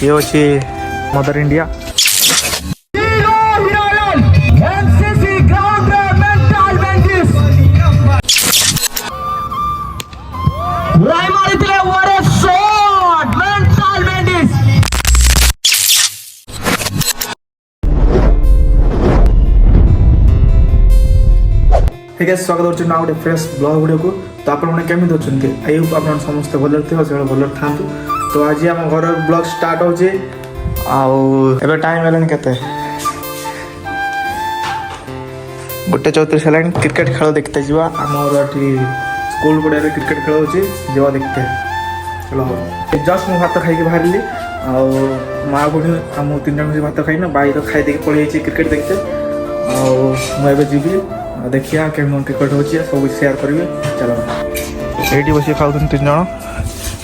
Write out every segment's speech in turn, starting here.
ये अच्छे mother India. स्वागत कर गोटे फ्रेश ब्लॉग वीडियो को। तो आपने केमी अच्छे आई होप आप समस्त भल थे भल था। तो आज आम घर ब्लॉग स्टार्ट हो टाइम है केते 1:34 है। क्रिकेट खेल देखते जावा आमर स्कूल पड़िया क्रिकेट खेल हो जावा देखते। चलो जस्ट मुझे भात खाई बाहर माँ बुढ़ी आम 3 जन भात खाई भाई तो खाई देके पड़े क्रिकेट देखते। मुझे जीवी देखिए केम क्रिकेट हो सब शेयर करेंगे। चलो ये बस खाऊ 3 जन।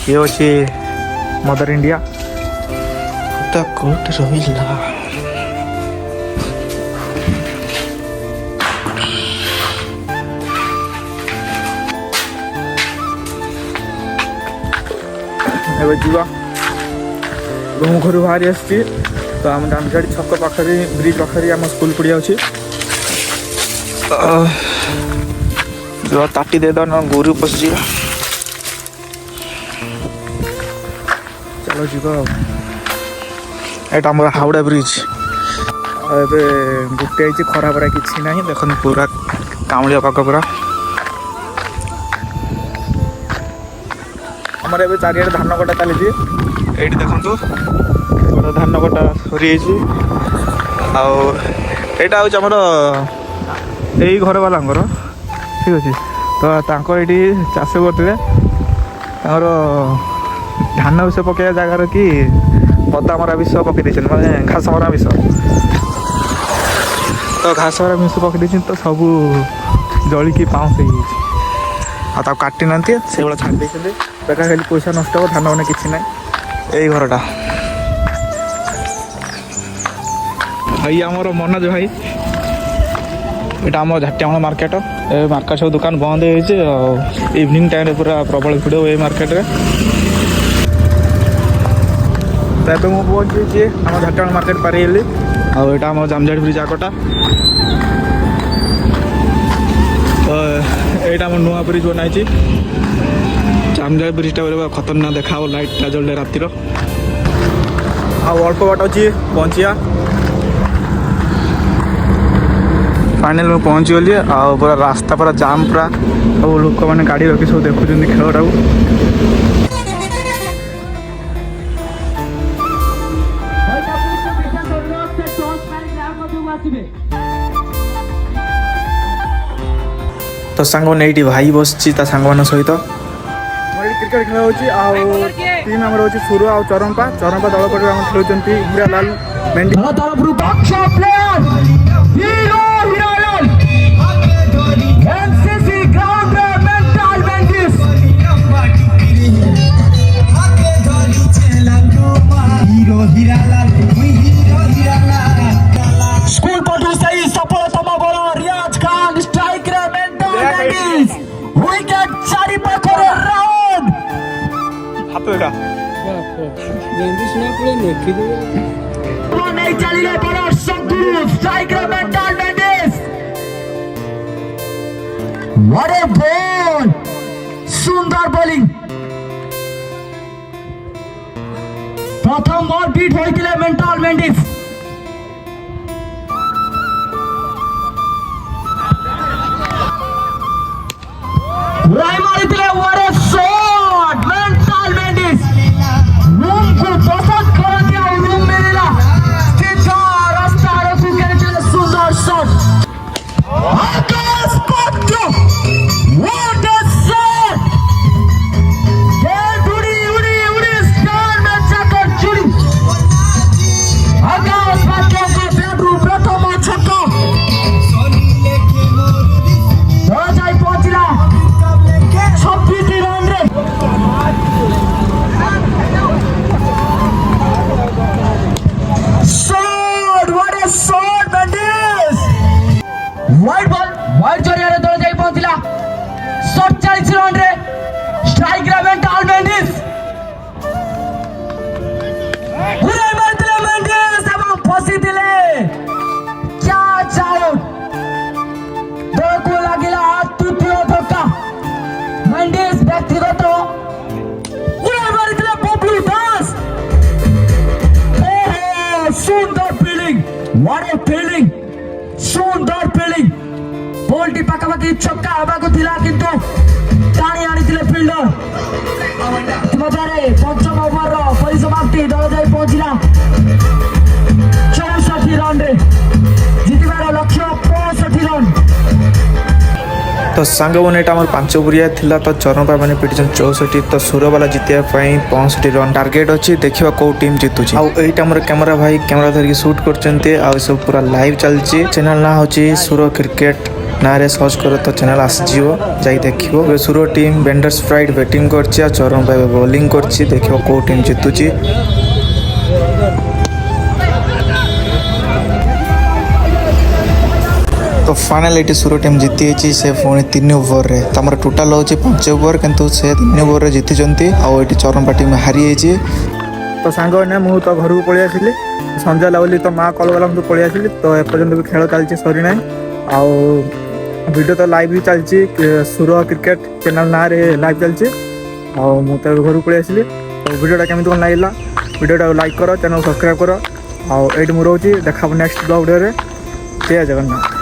ये अच्छे मदर इंडिया कोट रहा। जा रूम घर बाहरी आस तो आम डामझाड़ी छक पाखे ब्रिज पाखे आम स्कूल पड़िया अच्छी जो ताटी दे दो ना गोरू पशि। चलो जी एटा हावड़ा ब्रिज गोटे खरा परा कि देख पूरा कामड़िया पाग पूरा आमर ए चारिड़े धान कटा चली ये देखु बड़ धान कटा सरी आईटा हूँ आमर यही घर वाला ठीक अच्छे। तो ये चाष करते धान विष पकड़ा जगार कि पदा मरा विष पकई माने घास मरा विष। तो घास मरा विष पकई तो सब जलिकी पाउस हो काटी ना से छाड़ी बेकार खाली पैसा नष्ट हो धान मैंने कि ना। यही घरटा भाई आमर मनोज भाई यहाँ आम झाटियामूल मार्केट मार्केट सब दुकान बंद हो इवनिंग टाइम पूरा प्रबल भिड़ ये मार्केट रे। तो मुझे पहुँची आम झाटियामूल मार्केट पारि आम जामझाड़ी ब्रिज आगटा। तो यहाँ आम नुआ ब्रिज बनाई जामझाड़ी ब्रिजटा बोले खतरनाक देखा लाइटा जल्दे रातिर अल्प बाट अच्छी पहुँचा। फाइनल में पहुँची गली पूरा रास्ता पूरा जाम पूरा सब लोक मैंने गाड़ी रखी सब देखुं खेलटा। तो सांग ने भाई बस सांग मान सहित क्रिकेट खेल हो टीम आम हो सुरु आ चरंपा चरंपा दल पट खेलुंट हीरालाल मेंढी स्कूल पटु सही सफलतम बॉलर रियाज खान स्ट्राइक रे मेंटल बैंडिस विकेट चारि पाखरे राउंड हाथ बेटा बैंडिस ना पड़े नेखि दे वो नहीं चली रे बॉलर संतुर स्ट्राइक रे मेंटल बैंडिस व्हाट ए बॉल सुंदर बॉलिंग प्रथम बॉल बीट होइतिले मेंटल बैंडिस राय मारितिले व्हाट ए शॉट मेंटल बैंडिस रूम को पसंद कर दिया रूम मिला सीधा रास्ता रखू के सुंदर शॉट आकाश पट्टू व्हाट ए शॉट ये उड़ी उड़ी उड़ी स्टार में जाकर जुड़ी आकाश पट्टू का बेडरूम प्रथम छक्का दो जाई पहुंचला 26 What a feeling! ସୁନ୍ଦର ଫିଲ୍ଡିଂ। ବଲଟି ପାଖାପାଖି ଛକା ହେବାକୁ ଥିଲା କିନ୍ତୁ ଟାଣି ଆଣିଥିଲେ ଫିଲ୍ଡର। ଇତିମଧ୍ୟରେ ପଞ୍ଚମ ଓଭରର ପରିସମାପ୍ତି ଦଳ ଯାଇ ପହଞ୍ଚିଲା 64 ରନରେ। ଜିତିବାର ଲକ୍ଷ୍ୟ 65 ରନ୍। तो सांगने यहाँ आम 5 ओवरिया थिला तो चरणपा मैंने पिटिछन 64 तो सुरबाला जितिया 65 रन टार्गेट अच्छी देखा कौ टीम जीतुची आईटा मोर कैमरा भाई कैमरा धरिकी शूट कर सब पूरा लाइव चलती चैनल ना हूँ सुर क्रिकेट ना रे सर्च कर तो चैनल आसीजिव जाई देखियो सुर टीम बेंडर्स फ्राइड बैटिंग कर चरणपा बॉलिंग कर देखियो कौ टीम जीतुची। तो फाइनल ये सुर टीम जीती से पुणी 3 ओवर रे तमर टोटाल हो 5 ओवर किंतु से 3 ओवर रे जीति आउट चरणपा टीम हारी जाइए। तो सांग ने मुझे तो घर को पलि आसली संजय लावली तो माँ कल गला पलि आसली तो एपर्यंत भी खेल चलती सरी ना वीडियो तो लाइव भी चलती सुर क्रिकेट चैनल ना रे लाइव चलती मुझे घर को पलि आसली तो वीडियोटा केमी कौन लगे वीडियोटा लाइक कर चैनल सब्सक्राइब कर आठ मुझे रोचे देखा नेक्स्ट ब्लॉग वीडियो जय जगन्नाथ।